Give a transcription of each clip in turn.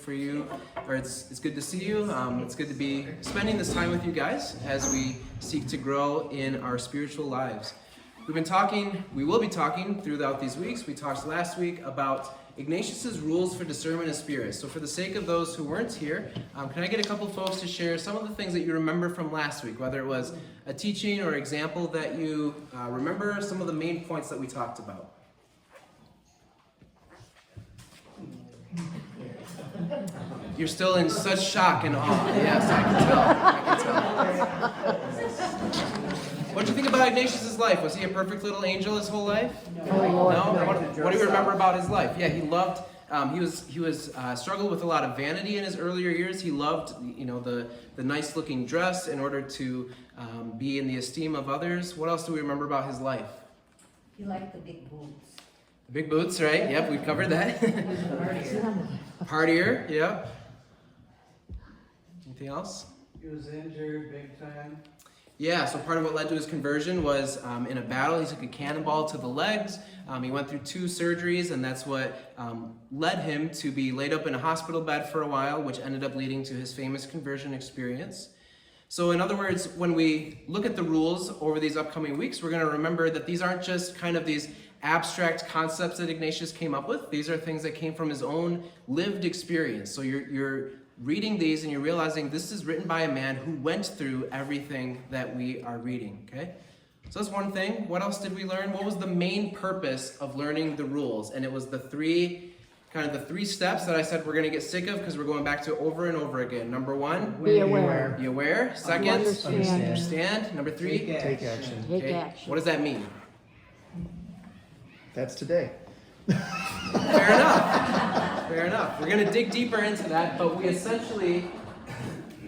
for you, or it's good to see you. It's good to be spending this time with you guys as we seek to grow in our spiritual lives. We will be talking throughout these weeks. We talked last week about Ignatius's rules for discernment of spirits. So for the sake of those who weren't here, can I get a couple folks to share some of the things that you remember from last week, whether it was a teaching or example that you remember, some of the main points that we talked about. You're still in such shock and awe. Yes, I can tell. What do you think about Ignatius's life? Was he a perfect little angel his whole life? No? What do you remember about his life? Yeah, he loved. He was struggled with a lot of vanity in his earlier years. He loved, the nice looking dress in order to be in the esteem of others. What else do we remember about his life? He liked the big boots. Big boots, right? Yep, we covered that. He was a partier. Partier, yeah. Anything else? He was injured big time. Yeah, so part of what led to his conversion was in a battle. He took a cannonball to the legs. He went through 2 surgeries, and that's what led him to be laid up in a hospital bed for a while, which ended up leading to his famous conversion experience. So in other words, when we look at the rules over these upcoming weeks, we're going to remember that these aren't just kind of these abstract concepts that Ignatius came up with. These are things that came from his own lived experience. So you're reading these and you're realizing this is written by a man who went through everything that we are reading, okay? So that's one thing. What else did we learn? What was the main purpose of learning the rules? And it was the three steps that I said we're going to get sick of because we're going back to over and over again. Number 1, Be aware. be aware. Second, understand. Number 3, Take action. okay. Action. What does that mean? That's today. Fair enough. Fair enough. We're going to dig deeper into that, but we essentially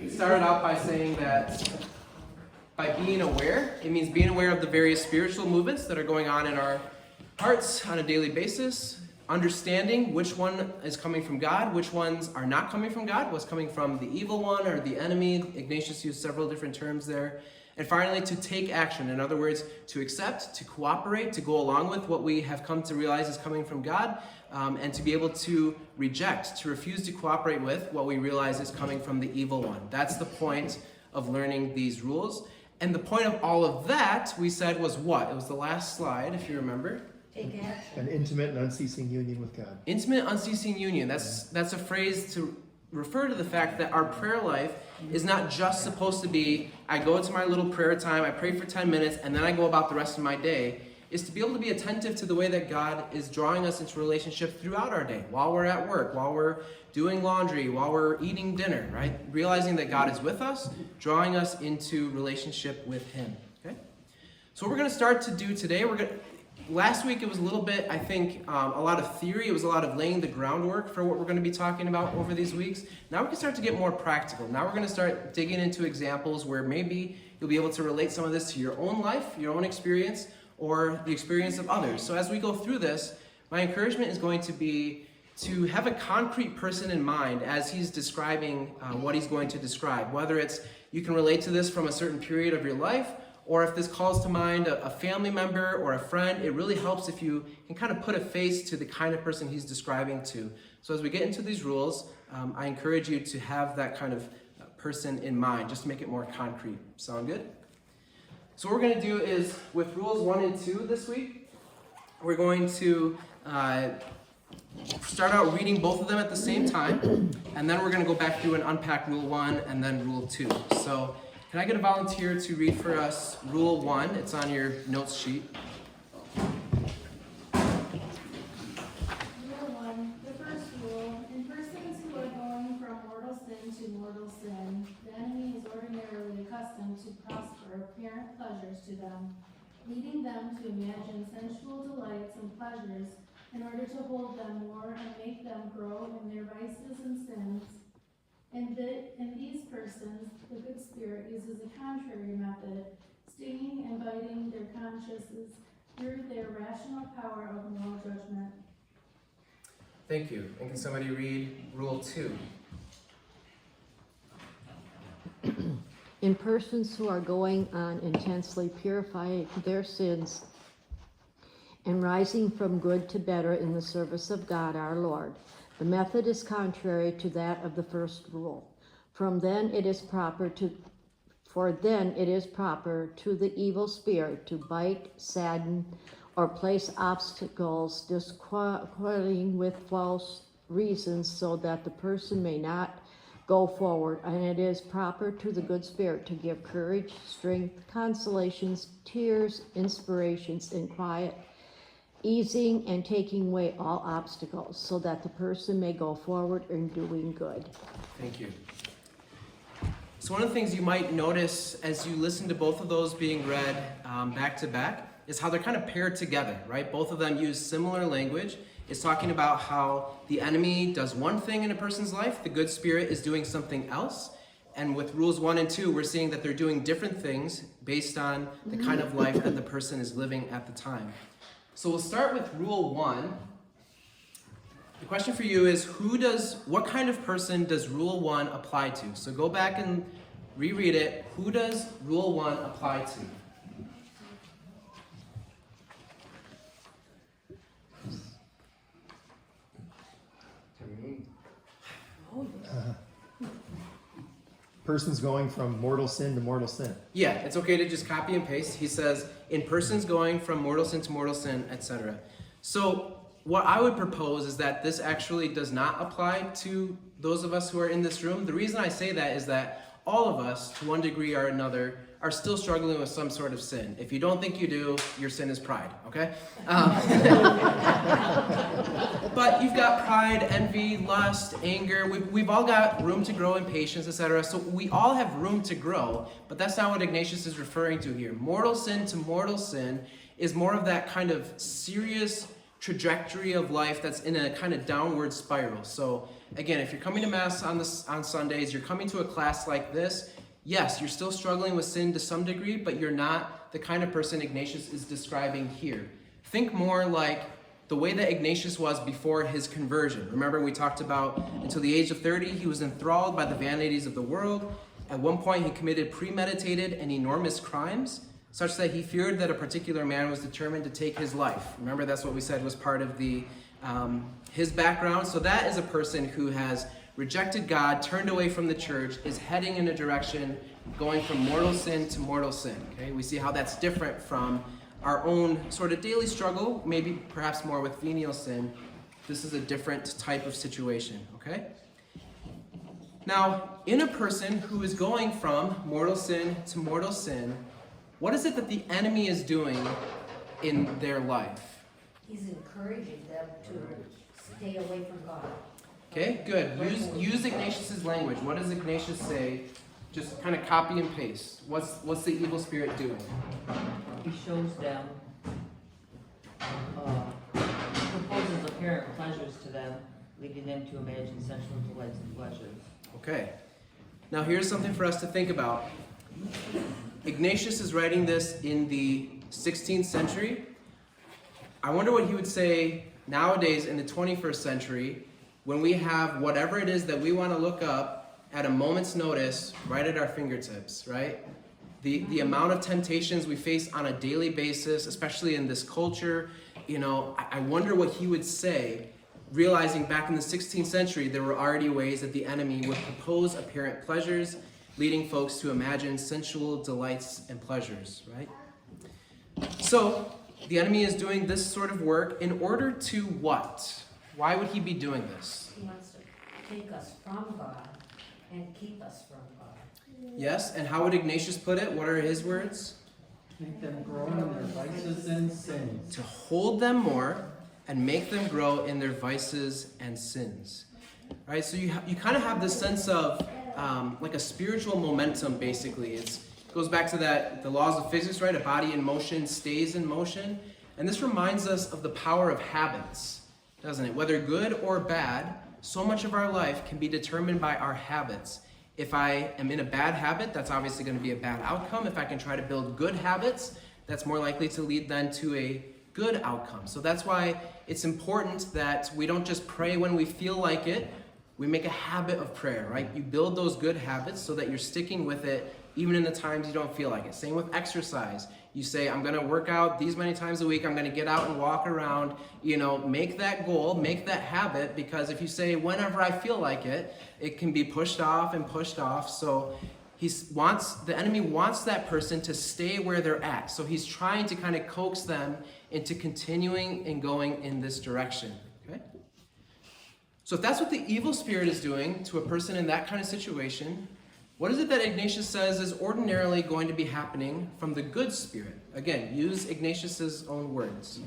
started out by saying that by being aware, it means being aware of the various spiritual movements that are going on in our hearts on a daily basis, understanding which one is coming from God, which ones are not coming from God, what's coming from the evil one or the enemy. Ignatius used several different terms there. And finally, to take action. In other words, to accept, to cooperate, to go along with what we have come to realize is coming from God, and to be able to reject, to refuse to cooperate with what we realize is coming from the evil one. That's the point of learning these rules. And the point of all of that, we said, was what? It was the last slide, if you remember. Take action. An intimate and unceasing union with God. Intimate, unceasing union. That's a phrase to refer to the fact that our prayer life is not just supposed to be, I go to my little prayer time, I pray for 10 minutes, and then I go about the rest of my day. Is to be able to be attentive to the way that God is drawing us into relationship throughout our day, while we're at work, while we're doing laundry, while we're eating dinner, right? Realizing that God is with us, drawing us into relationship with Him, okay? So what we're going to start to do today, last week it was a little bit, I think, a lot of theory. It was a lot of laying the groundwork for what we're going to be talking about over these weeks. Now we can start to get more practical. Now we're going to start digging into examples where maybe you'll be able to relate some of this to your own life, your own experience, or the experience of others. So as we go through this, my encouragement is going to be to have a concrete person in mind as he's describing what he's going to describe. Whether it's you can relate to this from a certain period of your life, or if this calls to mind a family member or a friend, it really helps if you can kind of put a face to the kind of person he's describing to. So as we get into these rules, I encourage you to have that kind of person in mind, just to make it more concrete. Sound good? So what we're going to do is, with rules 1 and 2 this week, we're going to start out reading both of them at the same time, and then we're going to go back through and unpack rule 1 and then rule 2. So can I get a volunteer to read for us rule 1? It's on your notes sheet. Rule 1, the first rule, in persons who are going from mortal sin to mortal sin, the enemy is ordinarily accustomed to prosper apparent pleasures to them, leading them to imagine sensual delights and pleasures in order to hold them more and make them grow in their vices and sins. In these persons, the good spirit uses a contrary method, stinging and biting their consciences through their rational power of moral judgment. Thank you. And can somebody read rule 2? In persons who are going on intensely purifying their sins and rising from good to better in the service of God our Lord, The method is contrary to that of the first rule. For then it is proper to the evil spirit to bite, sadden, or place obstacles, disquieting with false reasons, so that the person may not go forward. And it is proper to the good spirit to give courage, strength, consolations, tears, inspirations, and quiet, easing and taking away all obstacles, so that the person may go forward in doing good. Thank you. So one of the things you might notice as you listen to both of those being read back to back is how they're kind of paired together, right? Both of them use similar language. It's talking about how the enemy does one thing in a person's life, the good spirit is doing something else. And with rules 1 and 2, we're seeing that they're doing different things based on the kind of life that the person is living at the time. So we'll start with rule 1. The question for you is, what kind of person does rule 1 apply to? So go back and reread it. Who does rule 1 apply to? Persons going from mortal sin to mortal sin. Yeah, it's okay to just copy and paste. He says, in persons going from mortal sin to mortal sin, etc. So what I would propose is that this actually does not apply to those of us who are in this room. The reason I say that is that all of us, to one degree or another, are still struggling with some sort of sin. If you don't think you do, your sin is pride, okay? But you've got pride, envy, lust, anger. We've all got room to grow in patience, etc. So we all have room to grow, but that's not what Ignatius is referring to here. Mortal sin to mortal sin is more of that kind of serious trajectory of life that's in a kind of downward spiral. So again, if you're coming to Mass on Sundays, you're coming to a class like this, yes, you're still struggling with sin to some degree, but you're not the kind of person Ignatius is describing here. Think more like the way that Ignatius was before his conversion. Remember, we talked about until the age of 30, he was enthralled by the vanities of the world. At one point, he committed premeditated and enormous crimes, such that he feared that a particular man was determined to take his life. Remember, that's what we said was part of his background. So that is a person who has rejected God, turned away from the church, is heading in a direction going from mortal sin to mortal sin. Okay, we see how that's different from our own sort of daily struggle, maybe perhaps more with venial sin. This is a different type of situation, okay? Now, in a person who is going from mortal sin to mortal sin, what is it that the enemy is doing in their life? He's encouraging them to stay away from God. Okay, good. Use Ignatius's language. What does Ignatius say? Just kind of copy and paste. What's the evil spirit doing? He shows them, proposes apparent pleasures to them, leading them to imagine sensual delights and pleasures. Okay. Now here's something for us to think about. Ignatius is writing this in the 16th century. I wonder what he would say nowadays in the 21st century when we have whatever it is that we want to look up at a moment's notice right at our fingertips, right? The amount of temptations we face on a daily basis, especially in this culture, I wonder what he would say, realizing back in the 16th century there were already ways that the enemy would propose apparent pleasures, leading folks to imagine sensual delights and pleasures, right? So, the enemy is doing this sort of work in order to what? Why would he be doing this? He wants to take us from God and keep us from God. Yes, and how would Ignatius put it? What are his words? Make them grow in their vices and sins. To hold them more and make them grow in their vices and sins. Right? So you kind of have this sense of like a spiritual momentum, basically. It goes back to the laws of physics, right? A body in motion stays in motion. And this reminds us of the power of habits, doesn't it? Whether good or bad, so much of our life can be determined by our habits. If I am in a bad habit, that's obviously going to be a bad outcome. If I can try to build good habits, that's more likely to lead then to a good outcome. So that's why it's important that we don't just pray when we feel like it. We make a habit of prayer, right? You build those good habits so that you're sticking with it even in the times you don't feel like it. Same with exercise. You say, I'm gonna work out these many times a week, I'm gonna get out and walk around, make that goal, make that habit, because if you say, whenever I feel like it, it can be pushed off and pushed off. So the enemy wants that person to stay where they're at. So he's trying to kind of coax them into continuing and going in this direction, okay? So if that's what the evil spirit is doing to a person in that kind of situation, what is it that Ignatius says is ordinarily going to be happening from the good spirit? Again, use Ignatius's own words.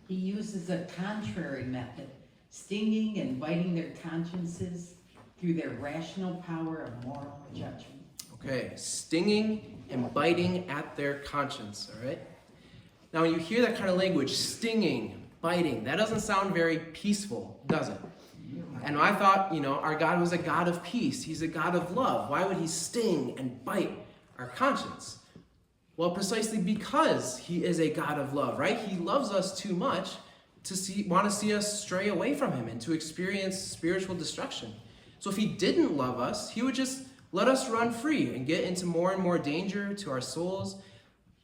He uses a contrary method, stinging and biting their consciences through their rational power of moral judgment. Okay, stinging and biting at their conscience, all right? Now, when you hear that kind of language, stinging, biting, that doesn't sound very peaceful, does it? And I thought, our God was a God of peace. He's a God of love. Why would he sting and bite our conscience? Well, precisely because he is a God of love, right? He loves us too much to want to see us stray away from him and to experience spiritual destruction. So if he didn't love us, he would just let us run free and get into more and more danger to our souls.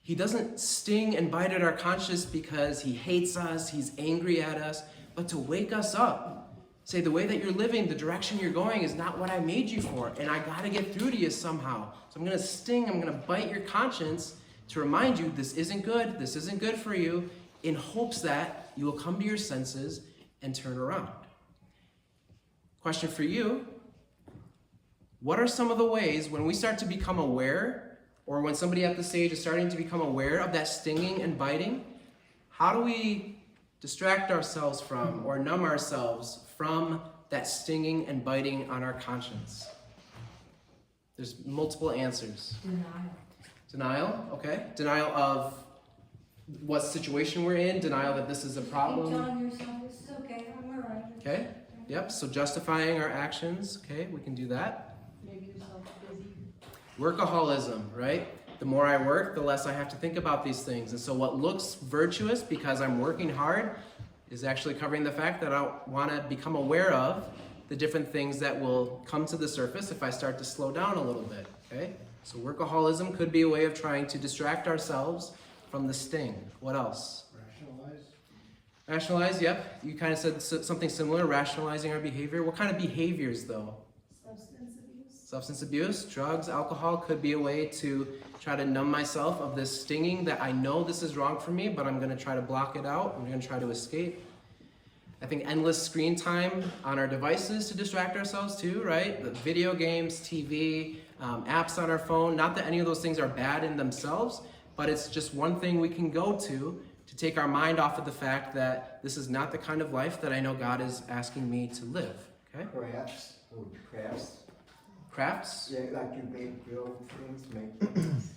He doesn't sting and bite at our conscience because he hates us, he's angry at us, but to wake us up. Say, the way that you're living, the direction you're going is not what I made you for, and I got to get through to you somehow. So I'm going to sting, I'm going to bite your conscience to remind you this isn't good for you, in hopes that you will come to your senses and turn around. Question for you: what are some of the ways when we start to become aware, or when somebody at the stage is starting to become aware of that stinging and biting, how do we distract ourselves from or numb ourselves from that stinging and biting on our conscience? There's multiple answers. Denial, okay. Denial of what situation we're in, denial that this is a problem. Keep telling yourself this is okay, I'm all right. Okay, yep, so justifying our actions, okay, we can do that. Make yourself busy. Workaholism, right? The more I work, the less I have to think about these things. And so what looks virtuous because I'm working hard is actually covering the fact that I want to become aware of the different things that will come to the surface if I start to slow down a little bit, okay? So workaholism could be a way of trying to distract ourselves from the sting. What else? Rationalize, yep. You kind of said something similar, rationalizing our behavior. What kind of behaviors, though? Substance abuse, drugs, alcohol could be a way to try to numb myself of this stinging that I know this is wrong for me, but I'm going to try to block it out. I'm going to try to escape. I think endless screen time on our devices to distract ourselves too, right? The video games, TV, apps on our phone. Not that any of those things are bad in themselves, but it's just one thing we can go to take our mind off of the fact that this is not the kind of life that I know God is asking me to live, okay? Crafts? Yeah, like you build things, make things.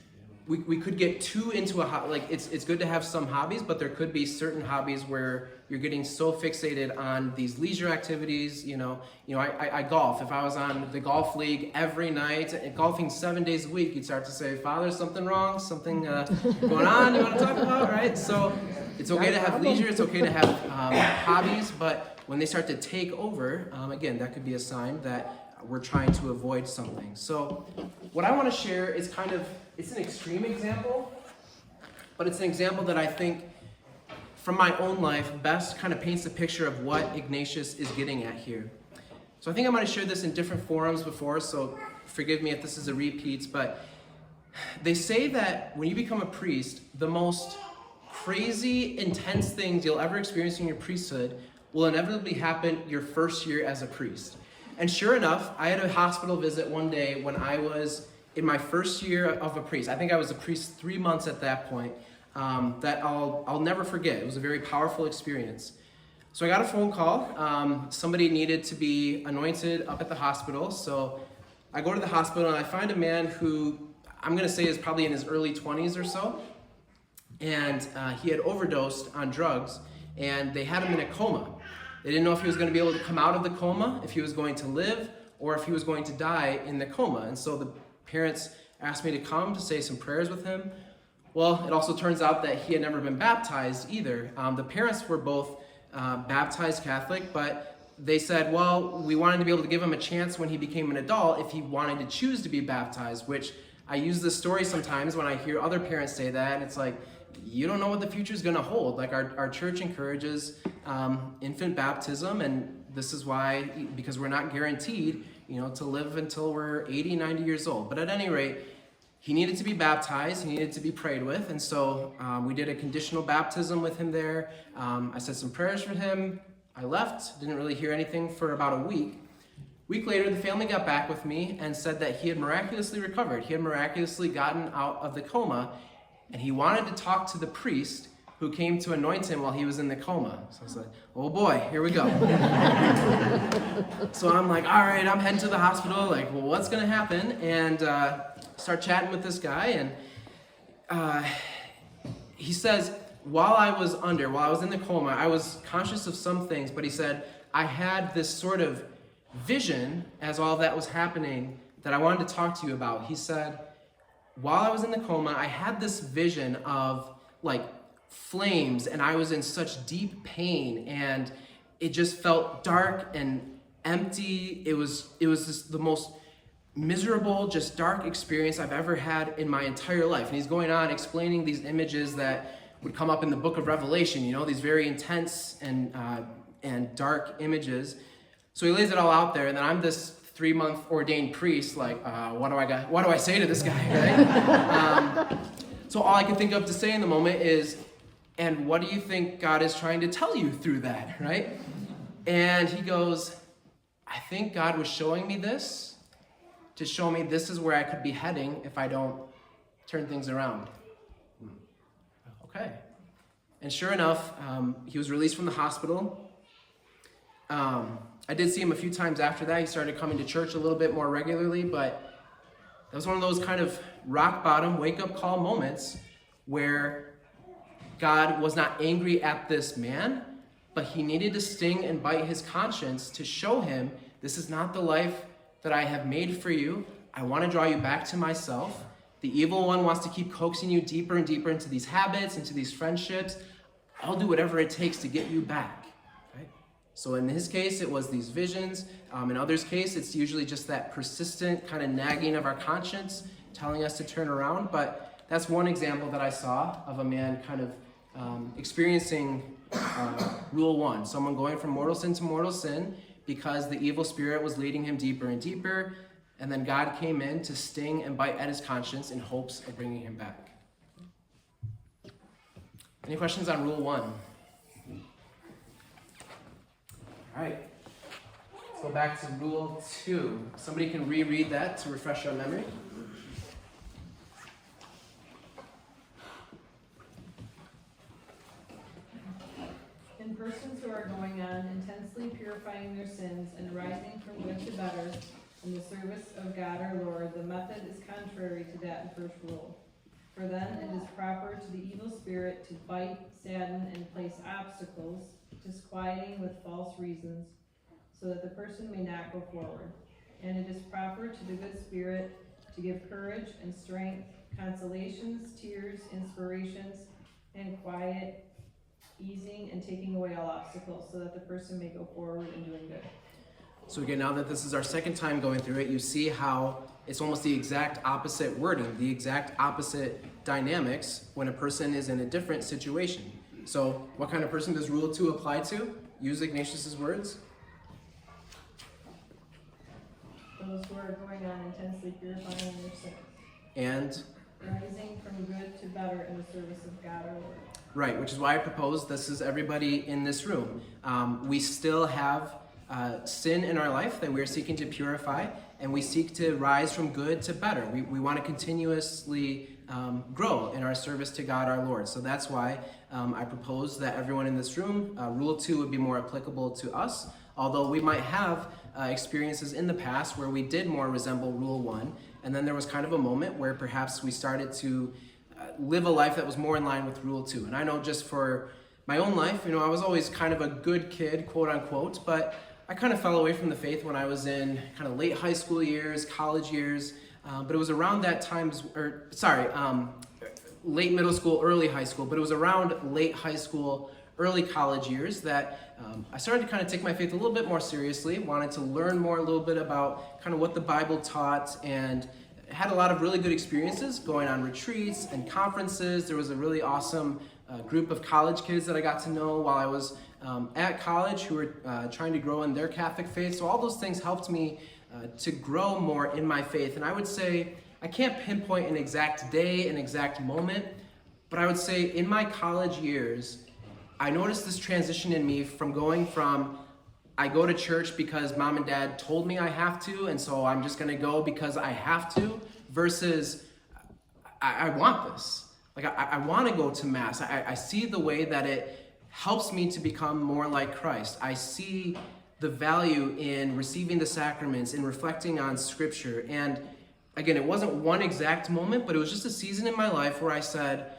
We could get too into it's good to have some hobbies, but there could be certain hobbies where you're getting so fixated on these leisure activities. I golf. If I was on the golf league every night, golfing 7 days a week, you'd start to say, Father, something wrong, something going on you want to talk about, right? So it's okay to have leisure, it's okay to have hobbies, but when they start to take over, again, that could be a sign that we're trying to avoid something. So what I want to share is it's an extreme example, but it's an example that I think from my own life best kind of paints a picture of what Ignatius is getting at here. So I think I'm going to share this in different forums before, so forgive me if this is a repeat, but they say that when you become a priest, the most crazy, intense things you'll ever experience in your priesthood will inevitably happen your first year as a priest. And sure enough, I had a hospital visit one day when I was in my first year of a priest. I think I was a priest 3 months at that point, that I'll never forget. It was a very powerful experience. So I got a phone call. Somebody needed to be anointed up at the hospital. So I go to the hospital and I find a man who I'm going to say is probably in his early 20s or so. And he had overdosed on drugs and they had him in a coma. They didn't know if he was going to be able to come out of the coma, if he was going to live, or if he was going to die in the coma. And so the parents asked me to come to say some prayers with him. Well, it also turns out that he had never been baptized either. The parents were both baptized Catholic, but they said, well, we wanted to be able to give him a chance when he became an adult if he wanted to choose to be baptized, which I use this story sometimes when I hear other parents say that, and it's like, you don't know what the future is going to hold. Like our church encourages infant baptism, and this is why, because we're not guaranteed, to live until we're 80, 90 years old. But at any rate, he needed to be baptized, he needed to be prayed with, and so we did a conditional baptism with him there. I said some prayers for him. I left, didn't really hear anything for about a week. Week later, the family got back with me and said that he had miraculously recovered. He had miraculously gotten out of the coma, and he wanted to talk to the priest who came to anoint him while he was in the coma. So I was like, oh boy, here we go. So I'm like, all right, I'm heading to the hospital. Like, well, what's gonna happen? And start chatting with this guy, and he says, while I was in the coma, I was conscious of some things, but he said, I had this sort of vision as all that was happening that I wanted to talk to you about. He said, while I was in the coma, I had this vision of like flames, and I was in such deep pain, and it just felt dark and empty. It was just the most miserable, just dark experience I've ever had in my entire life. And he's going on explaining these images that would come up in the book of Revelation, these very intense and dark images. So he lays it all out there, and then I'm this 3-month ordained priest, like, what do I say to this guy, right? So all I can think of to say in the moment is, and what do you think God is trying to tell you through that, right? And he goes, I think God was showing me this to show me this is where I could be heading if I don't turn things around. Okay. And sure enough, he was released from the hospital. I did see him a few times after that. He started coming to church a little bit more regularly, but that was one of those kind of rock bottom, wake up call moments where God was not angry at this man, but he needed to sting and bite his conscience to show him, this is not the life that I have made for you. I want to draw you back to myself. The evil one wants to keep coaxing you deeper and deeper into these habits, into these friendships. I'll do whatever it takes to get you back. So in his case, it was these visions. In others' case, it's usually just that persistent kind of nagging of our conscience, telling us to turn around. But that's one example that I saw of a man kind of experiencing rule 1. Someone going from mortal sin to mortal sin because the evil spirit was leading him deeper and deeper. And then God came in to sting and bite at his conscience in hopes of bringing him back. Any questions on rule 1? All right, let's go back to rule 2. Somebody can reread that to refresh our memory. In persons who are going on intensely purifying their sins and rising from good to better in the service of God our Lord, the method is contrary to that first rule. For then it is proper to the evil spirit to bite, sadden, and place obstacles, disquieting with false reasons, so that the person may not go forward. And it is proper to the good spirit to give courage and strength, consolations, tears, inspirations, and quiet, easing and taking away all obstacles, so that the person may go forward in doing good. So again, now that this is our second time going through it, you see how it's almost the exact opposite wording, the exact opposite dynamics when a person is in a different situation. So what kind of person does rule 2 apply to? Use Ignatius's words. Those who are going on intensely purifying their sins, And rising from good to better in the service of God our Lord. right, which is why I propose this is everybody in this room. We still have sin in our life that we're seeking to purify, and we seek to rise from good to better. We want to continuously grow in our service to God our Lord. So that's why I propose that everyone in this room, rule 2 would be more applicable to us, although we might have experiences in the past where we did more resemble rule 1, and then there was kind of a moment where perhaps we started to live a life that was more in line with rule 2. And I know just for my own life, I was always kind of a good kid, quote unquote, but I kind of fell away from the faith when I was in kind of late high school years, college years, but it was around that time, late middle school, early high school, but it was around late high school, early college years that I started to kind of take my faith a little bit more seriously, wanted to learn more a little bit about kind of what the Bible taught and had a lot of really good experiences going on retreats and conferences. There was a really awesome group of college kids that I got to know while I was at college who were trying to grow in their Catholic faith. So all those things helped me to grow more in my faith. And I would say, I can't pinpoint an exact day, an exact moment, but I would say in my college years, I noticed this transition in me from going from I go to church because mom and dad told me I have to, and so I'm just gonna go because I have to, versus I want this. Like I wanna go to Mass. I see the way that it helps me to become more like Christ. I see the value in receiving the sacraments, in reflecting on Scripture. And again, it wasn't one exact moment, but it was just a season in my life where I said,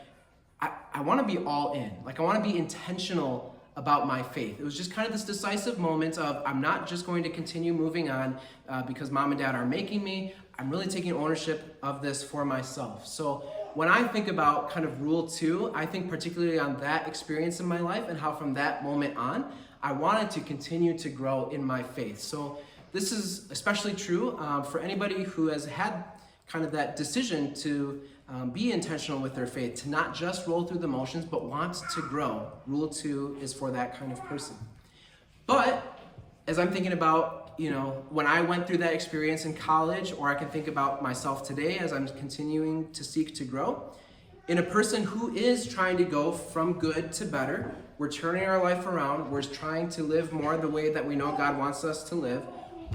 I want to be all in. Like I want to be intentional about my faith. It was just kind of this decisive moment of I'm not just going to continue moving on because mom and dad are making me. I'm really taking ownership of this for myself. So when I think about kind of rule 2, I think particularly on that experience in my life and how from that moment on, I wanted to continue to grow in my faith. So this is especially true for anybody who has had kind of that decision to be intentional with their faith, to not just roll through the motions, but want to grow. Rule 2 is for that kind of person. But as I'm thinking about, when I went through that experience in college, or I can think about myself today as I'm continuing to seek to grow, in a person who is trying to go from good to better, we're turning our life around, we're trying to live more the way that we know God wants us to live.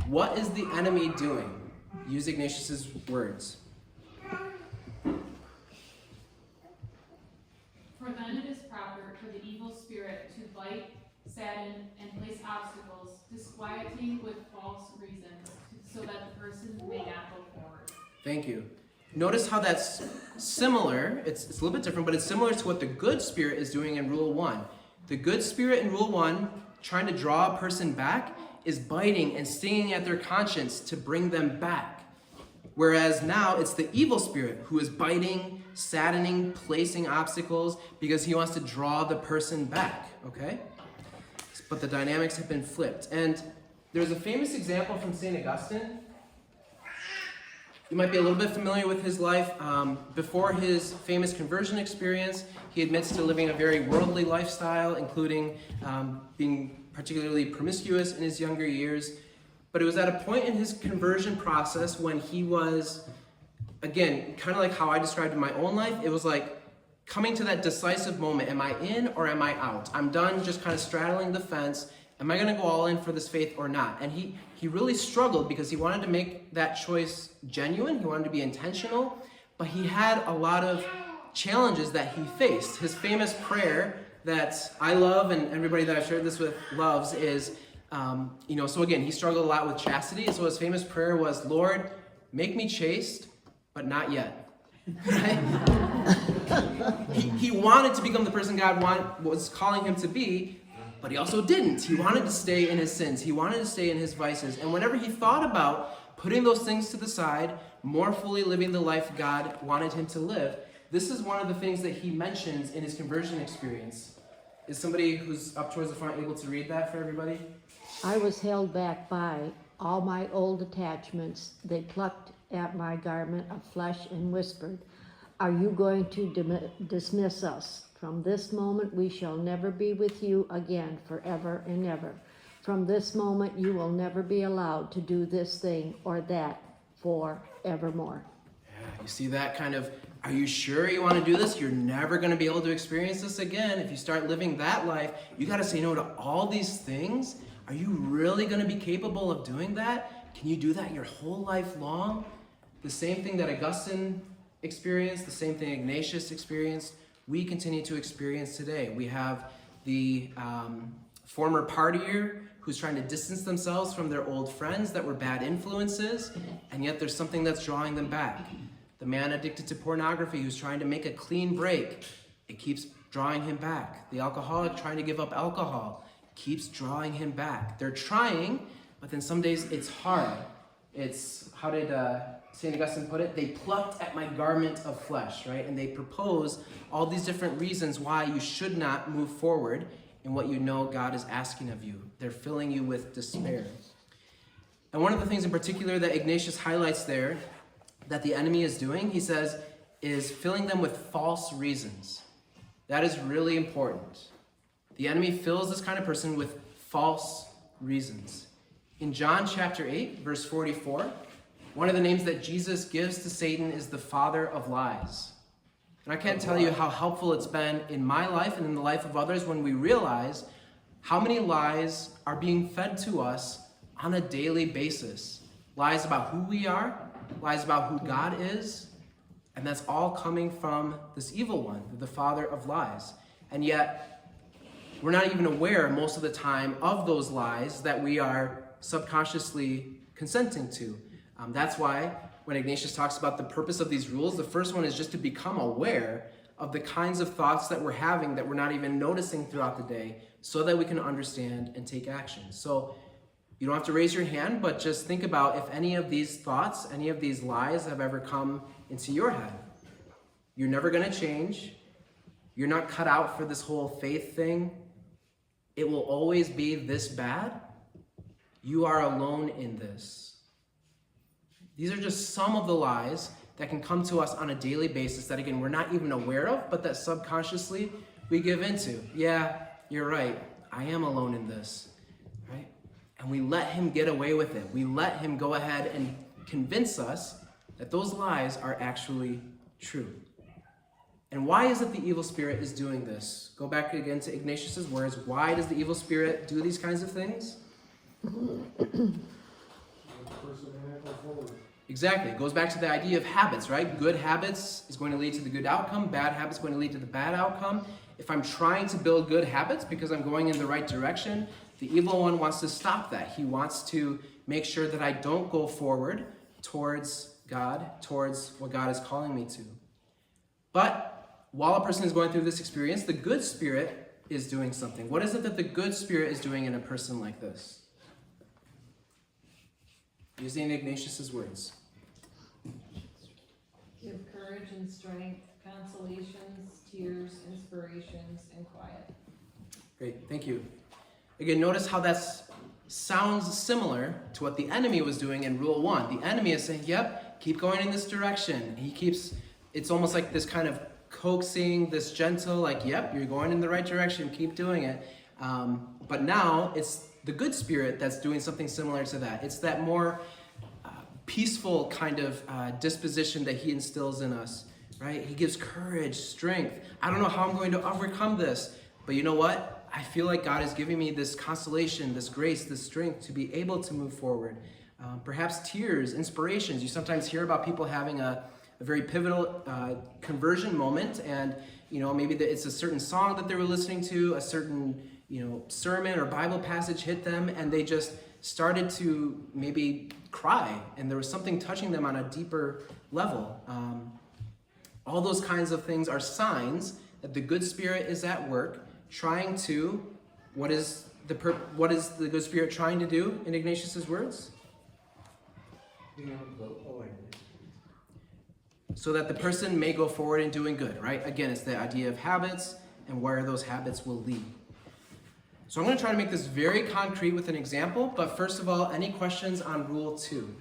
What is the enemy doing? Use Ignatius's words. For then it is proper for the evil spirit to bite, sadden, and place obstacles, disquieting with false reasons, so that the person may not go forward. Thank you. Notice how that's similar. It's a little bit different, but it's similar to what the good spirit is doing in Rule 1. The good spirit in Rule 1, trying to draw a person back, is biting and stinging at their conscience to bring them back. Whereas now it's the evil spirit who is biting, saddening, placing obstacles because he wants to draw the person back, okay? But the dynamics have been flipped. And there's a famous example from St. Augustine. You might be a little bit familiar with his life. Before his famous conversion experience, he admits to living a very worldly lifestyle, including being particularly promiscuous in his younger years. But it was at a point in his conversion process when he was, again, kind of like how I described in my own life, it was like coming to that decisive moment. Am I in or am I out? I'm done just kind of straddling the fence. Am I going to go all in for this faith or not? And he really struggled because he wanted to make that choice genuine. He wanted to be intentional, but he had a lot of challenges that he faced. His famous prayer that I love and everybody that I've shared this with loves is, so again, he struggled a lot with chastity. So his famous prayer was, Lord, make me chaste, but not yet. Right? he wanted to become the person God was calling him to be, but he also didn't. He wanted to stay in his sins. He wanted to stay in his vices. And whenever he thought about putting those things to the side, more fully living the life God wanted him to live, this is one of the things that he mentions in his conversion experience. Is somebody who's up towards the front able to read that for everybody? I was held back by all my old attachments. They plucked at my garment of flesh and whispered, "Are you going to dismiss us? From this moment we shall never be with you again forever and ever. From this moment you will never be allowed to do this thing or that forevermore." Yeah, you see that kind of, are you sure you want to do this? You're never going to be able to experience this again. If you start living that life, you got to say no to all these things. Are you really going to be capable of doing that? Can you do that your whole life long? The same thing that Augustine experienced, the same thing Ignatius experienced, we continue to experience today. We have the former partier who's trying to distance themselves from their old friends that were bad influences, and yet there's something that's drawing them back. The man addicted to pornography who's trying to make a clean break, it keeps drawing him back. The alcoholic trying to give up alcohol keeps drawing him back. They're trying, but then some days it's hard. It's, how did St. Augustine put it? They plucked at my garment of flesh, right? And they propose all these different reasons why you should not move forward in what you know God is asking of you. They're filling you with despair. And one of the things in particular that Ignatius highlights there that the enemy is doing, he says, is filling them with false reasons. That is really important. The enemy fills this kind of person with false reasons. In John chapter 8, verse 44, one of the names that Jesus gives to Satan is the father of lies. And I can't tell you how helpful it's been in my life and in the life of others when we realize how many lies are being fed to us on a daily basis. Lies about who we are, lies about who God is, and that's all coming from this evil one, the father of lies. And yet, we're not even aware most of the time of those lies that we are subconsciously consenting to. That's why when Ignatius talks about the purpose of these rules, the first one is just to become aware of the kinds of thoughts that we're having that we're not even noticing throughout the day so that we can understand and take action. So you don't have to raise your hand, but just think about if any of these thoughts, any of these lies have ever come into your head. You're never going to change. You're not cut out for this whole faith thing. It will always be this bad. You are alone in this. These are just some of the lies that can come to us on a daily basis that, again, we're not even aware of, but that subconsciously we give into. Yeah, you're right. I am alone in this, right? And we let him get away with it. We let him go ahead and convince us that those lies are actually true. And why is it the evil spirit is doing this? Go back again to Ignatius's words. Why does the evil spirit do these kinds of things? Exactly. It goes back to the idea of habits, right? Good habits is going to lead to the good outcome. Bad habits is going to lead to the bad outcome. If I'm trying to build good habits because I'm going in the right direction, the evil one wants to stop that. He wants to make sure that I don't go forward towards God, towards what God is calling me to. But while a person is going through this experience, the good spirit is doing something. What is it that the good spirit is doing in a person like this? Using Ignatius's words. Give courage and strength, consolations, tears, inspirations, and quiet. Great, thank you. Again, notice how that sounds similar to what the enemy was doing in Rule 1. The enemy is saying, yep, keep going in this direction. It's almost like this kind of coaxing, this gentle, like, yep, you're going in the right direction, keep doing it. But now it's the good spirit that's doing something similar to that. It's that more peaceful kind of disposition that he instills in us, right? He gives courage, strength. I don't know how I'm going to overcome this, but you know what? I feel like God is giving me this consolation, this grace, this strength to be able to move forward. Perhaps tears, inspirations. You sometimes hear about people having a very pivotal conversion moment, and maybe it's a certain song that they were listening to, a certain sermon or Bible passage hit them, and they just started to maybe cry, and there was something touching them on a deeper level. All those kinds of things are signs that the good spirit is at work, trying to, what is the good spirit trying to do in Ignatius's words? So that the person may go forward in doing good, right? Again, it's the idea of habits and where those habits will lead. So I'm going to try to make this very concrete with an example, but first of all, any questions on Rule 2?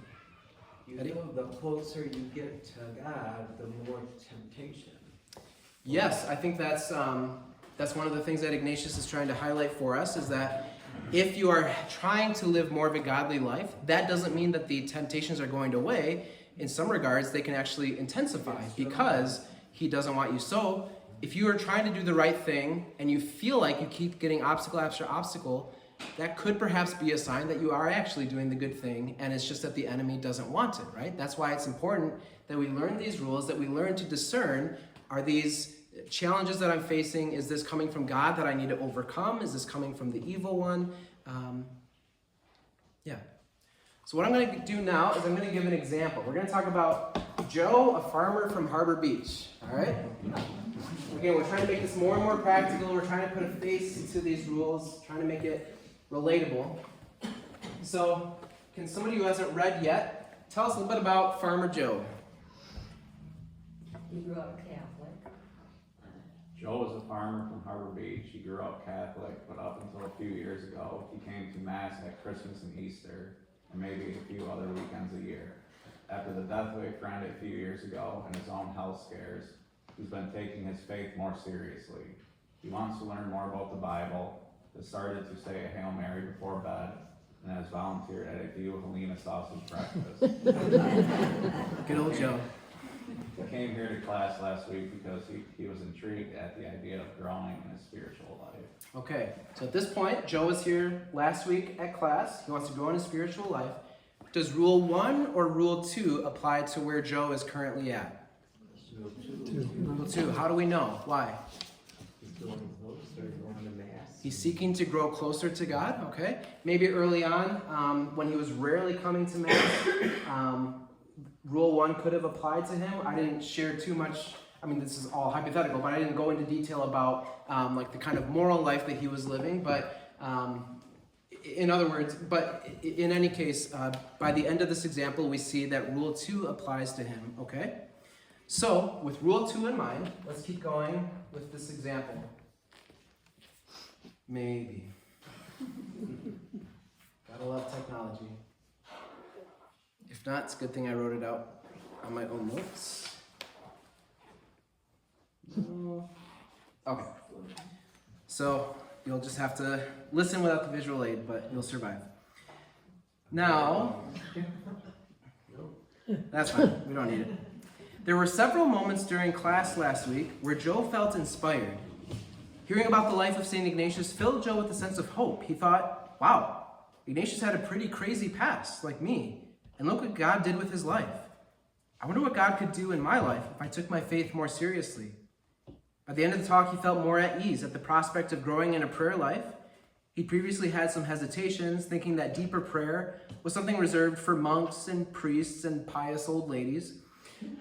The closer you get to God, the more temptation. Yes, I think that's one of the things that Ignatius is trying to highlight for us, is that if you are trying to live more of a godly life, that doesn't mean that the temptations are going away. In some regards, they can actually intensify because he doesn't want you. So if you are trying to do the right thing and you feel like you keep getting obstacle after obstacle, that could perhaps be a sign that you are actually doing the good thing, and it's just that the enemy doesn't want it, right? That's why it's important that we learn these rules, that we learn to discern, are these challenges that I'm facing, is this coming from God that I need to overcome? Is this coming from the evil one? So what I'm going to do now is I'm going to give an example. We're going to talk about Joe, a farmer from Harbor Beach, all right? Again, we're trying to make this more and more practical. We're trying to put a face to these rules, trying to make it relatable. So, can somebody who hasn't read yet tell us a little bit about Farmer Joe? He grew up Catholic. Joe was a farmer from Harbor Beach. He grew up Catholic, but up until a few years ago, he came to Mass at Christmas and Easter, and maybe a few other weekends a year. After the death of a friend a few years ago and his own health scares, he's been taking his faith more seriously. He wants to learn more about the Bible, has started to say a Hail Mary before bed, and has volunteered at a Helena sausage breakfast. Good old Joe. He came here to class last week because he was intrigued at the idea of growing in his spiritual life. Okay, so at this point, Joe was here last week at class. He wants to grow in his spiritual life. Does Rule 1 or Rule 2 apply to where Joe is currently at? Rule 2. How do we know? Why? He's seeking to grow closer to God, okay? Maybe early on, when he was rarely coming to Mass, Rule 1 could have applied to him. I didn't share too much, I mean, this is all hypothetical, but I didn't go into detail about like the kind of moral life that he was living, but in other words, but in any case, by the end of this example, we see that Rule 2 applies to him, okay? So, with Rule 2 in mind, let's keep going with this example. Maybe. Gotta love technology. If not, it's a good thing I wrote it out on my own notes. Okay. So, you'll just have to listen without the visual aid, but you'll survive. Now, that's fine, we don't need it. There were several moments during class last week where Joe felt inspired. Hearing about the life of St. Ignatius filled Joe with a sense of hope. He thought, wow, Ignatius had a pretty crazy past, like me, and look what God did with his life. I wonder what God could do in my life if I took my faith more seriously. At the end of the talk, he felt more at ease at the prospect of growing in a prayer life. He previously had some hesitations, thinking that deeper prayer was something reserved for monks and priests and pious old ladies.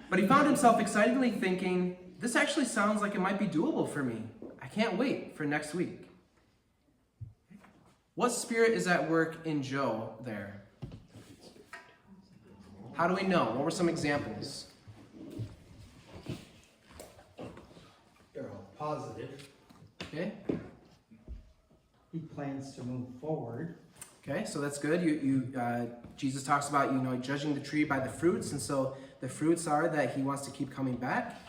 But he found himself excitedly thinking, this actually sounds like it might be doable for me. I can't wait for next week. What spirit is at work in Joe there? How do we know? What were some examples? They're all positive. Okay. He plans to move forward. Okay, so that's good. Jesus talks about, judging the tree by the fruits, and so the fruits are that he wants to keep coming back.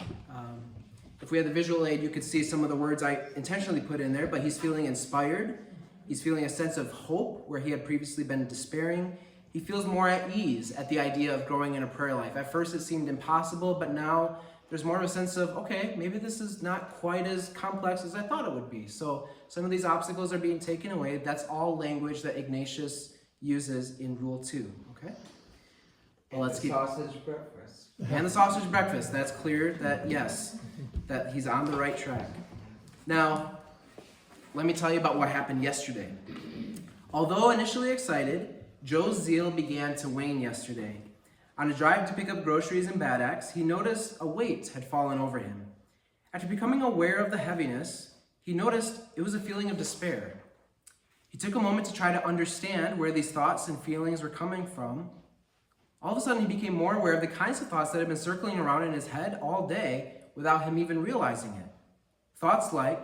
If we had the visual aid, you could see some of the words I intentionally put in there, but he's feeling inspired. He's feeling a sense of hope where he had previously been despairing. He feels more at ease at the idea of growing in a prayer life. At first it seemed impossible, but now there's more of a sense of, okay, maybe this is not quite as complex as I thought it would be. So some of these obstacles are being taken away. That's all language that Ignatius uses in Rule 2, okay? Well, let's keep... sausage breakfast. And the sausage breakfast. That's clear that, yes, that he's on the right track. Now, let me tell you about what happened yesterday. Although initially excited, Joe's zeal began to wane yesterday. On a drive to pick up groceries in Bad Axe, he noticed a weight had fallen over him. After becoming aware of the heaviness, he noticed it was a feeling of despair. He took a moment to try to understand where these thoughts and feelings were coming from. All of a sudden, he became more aware of the kinds of thoughts that had been circling around in his head all day without him even realizing it. Thoughts like,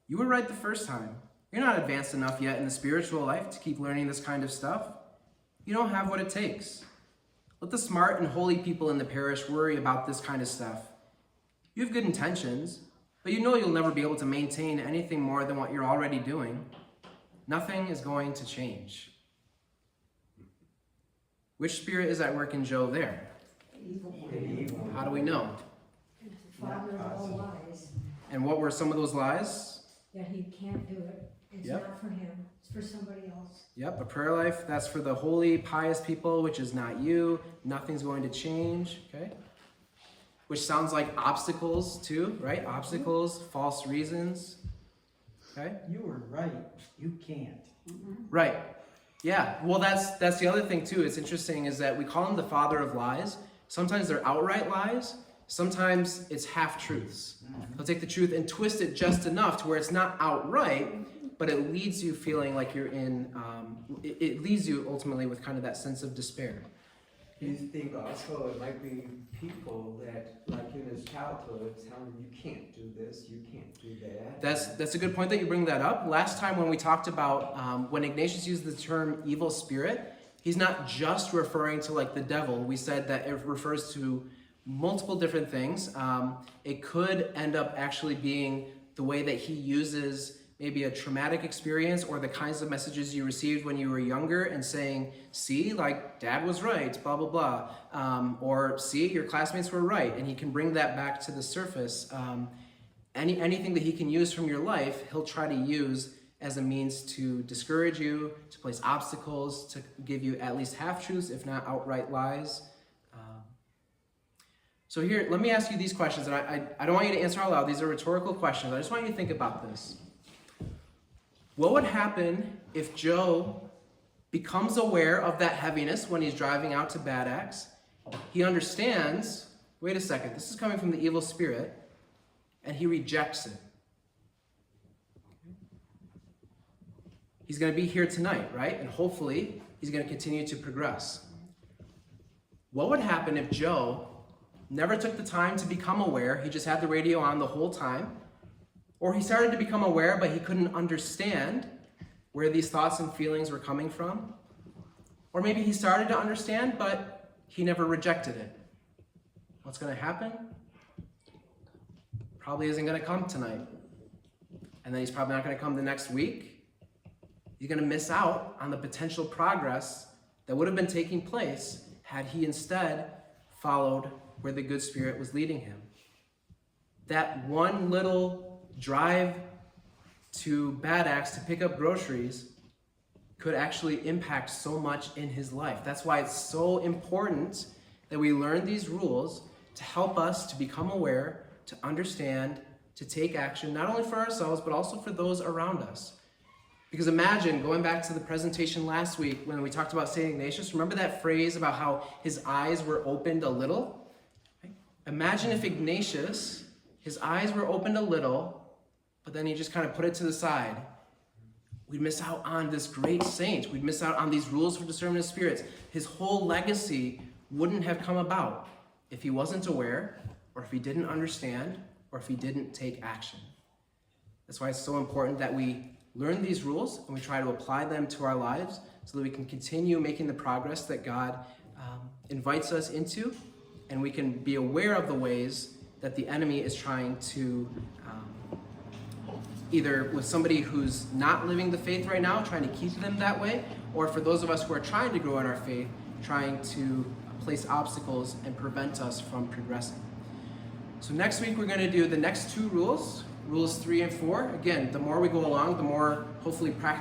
you were right the first time. You're not advanced enough yet in the spiritual life to keep learning this kind of stuff. You don't have what it takes. Let the smart and holy people in the parish worry about this kind of stuff. You have good intentions, but you know you'll never be able to maintain anything more than what you're already doing. Nothing is going to change. Which spirit is at work in Joe there? Evil. How do we know? Father of all lies, And what were some of those lies? that he can't do it. It's Yep. not for him, it's for somebody else. Yep, a prayer life, that's for the holy, pious people, which is not you. Nothing's going to change, okay? Which sounds like obstacles too, right? Obstacles, false reasons, okay? You were right, you can't. Right. Yeah, well, that's the other thing too. It's interesting is that we call him the father of lies. Sometimes they're outright lies. Sometimes it's half-truths. He'll take the truth and twist it just enough to where it's not outright, but it leaves you feeling like you're in, it leaves you ultimately with kind of that sense of despair. You think also it might be people that, like in his childhood, telling him you can't do this, you can't do that. That's a good point that you bring that up. Last time when we talked about, when Ignatius used the term evil spirit, He's not just referring to like the devil. We said that it refers to multiple different things. It could end up actually being the way that he uses maybe a traumatic experience or the kinds of messages you received when you were younger and saying, see, like dad was right, blah, blah, blah. Or see, your classmates were right. And he can bring that back to the surface. Anything that he can use from your life, he'll try to use as a means to discourage you, to place obstacles, to give you at least half-truths, if not outright lies. So here, let me ask you these questions, and I don't want you to answer out loud. These are rhetorical questions. I just want you to think about this. What would happen if Joe becomes aware of that heaviness when he's driving out to Bad Axe? He understands, wait a second, this is coming from the evil spirit, and he rejects it. He's going to be here tonight, right? And hopefully, he's going to continue to progress. What would happen if Joe never took the time to become aware? He just had the radio on the whole time. Or he started to become aware, but he couldn't understand where these thoughts and feelings were coming from. Or maybe he started to understand, but he never rejected it. What's going to happen? Probably isn't going to come tonight. And then he's probably not going to come the next week. He's going to miss out on the potential progress that would have been taking place had he instead followed where the good spirit was leading him. That one little drive to Bad Axe to pick up groceries could actually impact so much in his life. That's why it's so important that we learn these rules to help us to become aware, to understand, to take action, not only for ourselves, but also for those around us. Because imagine, going back to the presentation last week when we talked about St. Ignatius, remember that phrase about how his eyes were opened a little? Right? Imagine if Ignatius, his eyes were opened a little, but then he just kind of put it to the side. We'd miss out on this great saint. We'd miss out on these rules for discernment of spirits. His whole legacy wouldn't have come about if he wasn't aware, or if he didn't understand, or if he didn't take action. That's why it's so important that we learn these rules and we try to apply them to our lives so that we can continue making the progress that God invites us into, and we can be aware of the ways that the enemy is trying to either with somebody who's not living the faith right now, trying to keep them that way, or for those of us who are trying to grow in our faith, trying to place obstacles and prevent us from progressing. So next week we're going to do the next two rules, rules 3 and 4. Again, the more we go along, the more hopefully practical